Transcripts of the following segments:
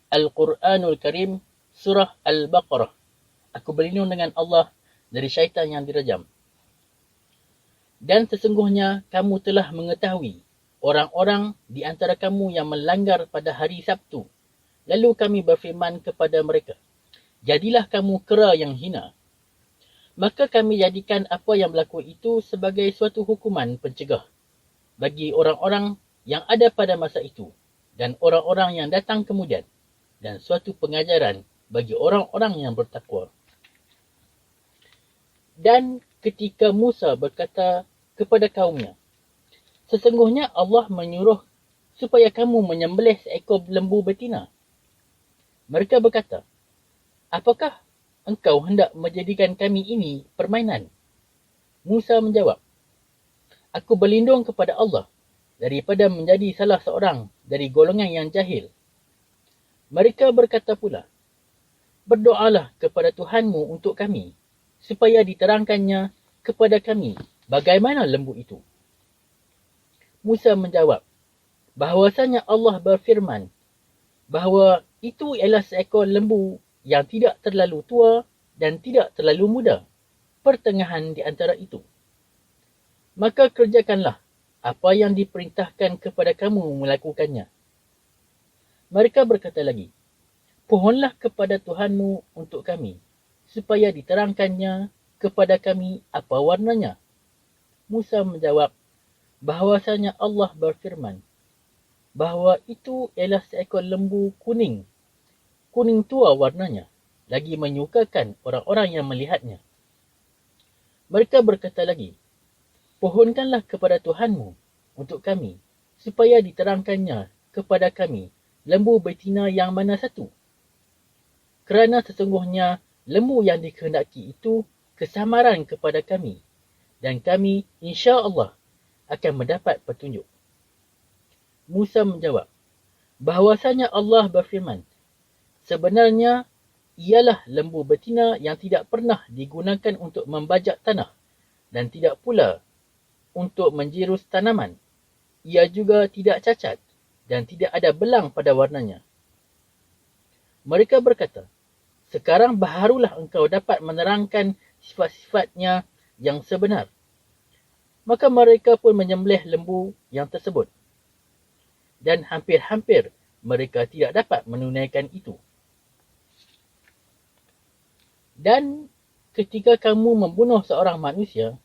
Al-Quranul Karim, Surah Al-Baqarah. Aku berlindung dengan Allah dari syaitan yang dirajam. Dan sesungguhnya kamu telah mengetahui orang-orang di antara kamu yang melanggar pada hari Sabtu. Lalu kami berfirman kepada mereka, jadilah kamu kera yang hina. Maka kami jadikan apa yang berlaku itu sebagai suatu hukuman pencegah bagi orang-orang yang ada pada masa itu dan orang-orang yang datang kemudian, dan suatu pengajaran bagi orang-orang yang bertakwa. Dan ketika Musa berkata kepada kaumnya, sesungguhnya Allah menyuruh supaya kamu menyembelih seekor lembu betina. Mereka berkata, apakah engkau hendak menjadikan kami ini permainan? Musa menjawab, aku berlindung kepada Allah daripada menjadi salah seorang dari golongan yang jahil. Mereka berkata pula, berdoalah kepada Tuhanmu untuk kami, supaya diterangkannya kepada kami bagaimana lembu itu. Musa menjawab, bahwasanya Allah berfirman, bahawa itu ialah seekor lembu yang tidak terlalu tua dan tidak terlalu muda, pertengahan di antara itu. Maka kerjakanlah apa yang diperintahkan kepada kamu melakukannya. Mereka berkata lagi, pohonlah kepada Tuhanmu untuk kami, supaya diterangkannya kepada kami apa warnanya. Musa menjawab, bahwasanya Allah berfirman, bahawa itu ialah seekor lembu kuning. Kuning tua warnanya, lagi menyukakan orang-orang yang melihatnya. Mereka berkata lagi, pohonkanlah kepada Tuhanmu untuk kami, supaya diterangkannya kepada kami lembu betina yang mana satu. Kerana sesungguhnya lembu yang dikehendaki itu kesamaran kepada kami, dan kami insya-Allah akan mendapat petunjuk. Musa menjawab, bahwasanya Allah berfirman, sebenarnya ialah lembu betina yang tidak pernah digunakan untuk membajak tanah dan tidak pula untuk menjirus tanaman. Ia juga tidak cacat dan tidak ada belang pada warnanya. Mereka berkata, sekarang baharulah engkau dapat menerangkan sifat-sifatnya yang sebenar. Maka mereka pun menyembelih lembu yang tersebut. Dan hampir-hampir mereka tidak dapat menunaikan itu. Dan ketika kamu membunuh seorang manusia,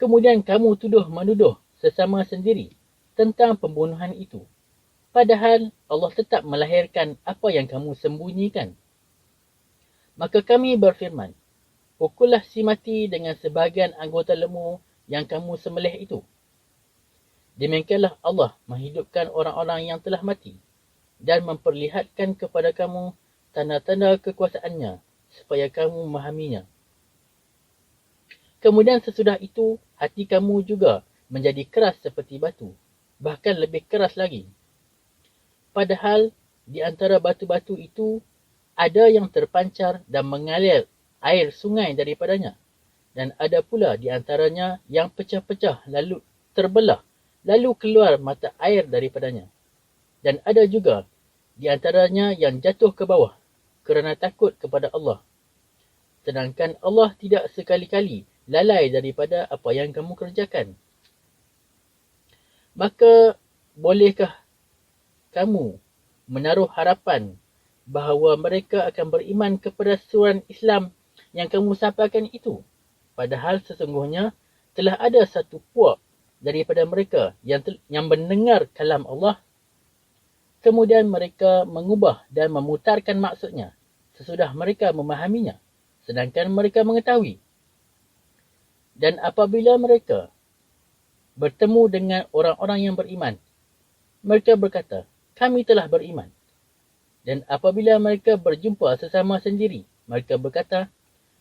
kemudian kamu tuduh-menuduh sesama sendiri tentang pembunuhan itu. Padahal Allah tetap melahirkan apa yang kamu sembunyikan. Maka kami berfirman, pukullah si mati dengan sebahagian anggota lembu yang kamu sembelih itu. Demikianlah Allah menghidupkan orang-orang yang telah mati dan memperlihatkan kepada kamu tanda-tanda kekuasaannya supaya kamu memahaminya. Kemudian sesudah itu, hati kamu juga menjadi keras seperti batu, bahkan lebih keras lagi. Padahal di antara batu-batu itu ada yang terpancar dan mengalir air sungai daripadanya, dan ada pula di antaranya yang pecah-pecah lalu terbelah, lalu keluar mata air daripadanya. Dan ada juga di antaranya yang jatuh ke bawah kerana takut kepada Allah. Sedangkan Allah tidak sekali-kali lalai daripada apa yang kamu kerjakan. Maka bolehkah kamu menaruh harapan bahawa mereka akan beriman kepada suruhan Islam yang kamu sampaikan itu? Padahal sesungguhnya telah ada satu puak daripada mereka yang mendengar kalam Allah, kemudian mereka mengubah dan memutarkan maksudnya sesudah mereka memahaminya, sedangkan mereka mengetahui. Dan apabila mereka bertemu dengan orang-orang yang beriman, mereka berkata, kami telah beriman. Dan apabila mereka berjumpa sesama sendiri, mereka berkata,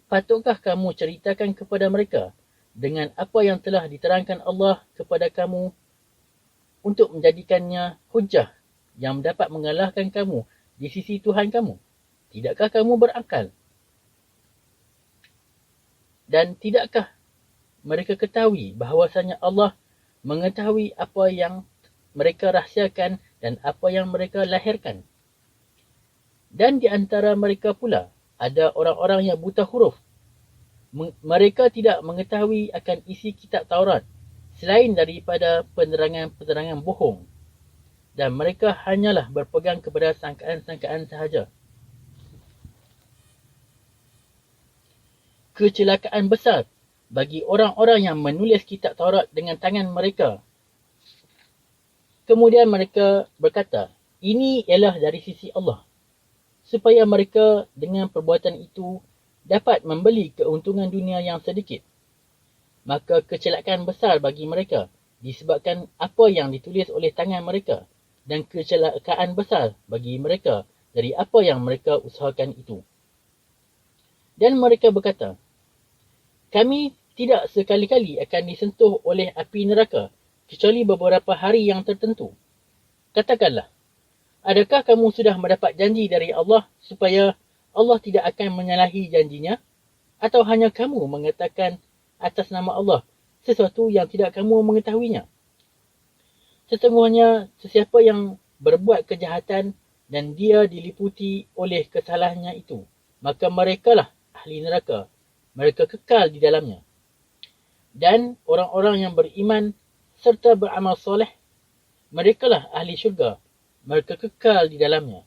patutkah kamu ceritakan kepada mereka dengan apa yang telah diterangkan Allah kepada kamu untuk menjadikannya hujah yang dapat mengalahkan kamu di sisi Tuhan kamu? Tidakkah kamu berakal? Dan tidakkah mereka ketahui bahawasanya Allah mengetahui apa yang mereka rahsiakan dan apa yang mereka lahirkan? Dan di antara mereka pula ada orang-orang yang buta huruf. Mereka tidak mengetahui akan isi kitab Taurat selain daripada penerangan-penerangan bohong. Dan mereka hanyalah berpegang kepada sangkaan-sangkaan sahaja. Kecelakaan besar bagi orang-orang yang menulis kitab Taurat dengan tangan mereka. Kemudian mereka berkata, ini ialah dari sisi Allah, supaya mereka dengan perbuatan itu dapat membeli keuntungan dunia yang sedikit. Maka kecelakaan besar bagi mereka disebabkan apa yang ditulis oleh tangan mereka, dan kecelakaan besar bagi mereka dari apa yang mereka usahakan itu. Dan mereka berkata, kami tidak sekali-kali akan disentuh oleh api neraka kecuali beberapa hari yang tertentu. Katakanlah, adakah kamu sudah mendapat janji dari Allah supaya Allah tidak akan menyalahi janjinya? Atau hanya kamu mengatakan atas nama Allah sesuatu yang tidak kamu mengetahuinya? Sesungguhnya sesiapa yang berbuat kejahatan dan dia diliputi oleh kesalahannya itu, maka merekalah ahli neraka. Mereka kekal di dalamnya. Dan orang-orang yang beriman serta beramal soleh, merekalah ahli syurga. Mereka kekal di dalamnya.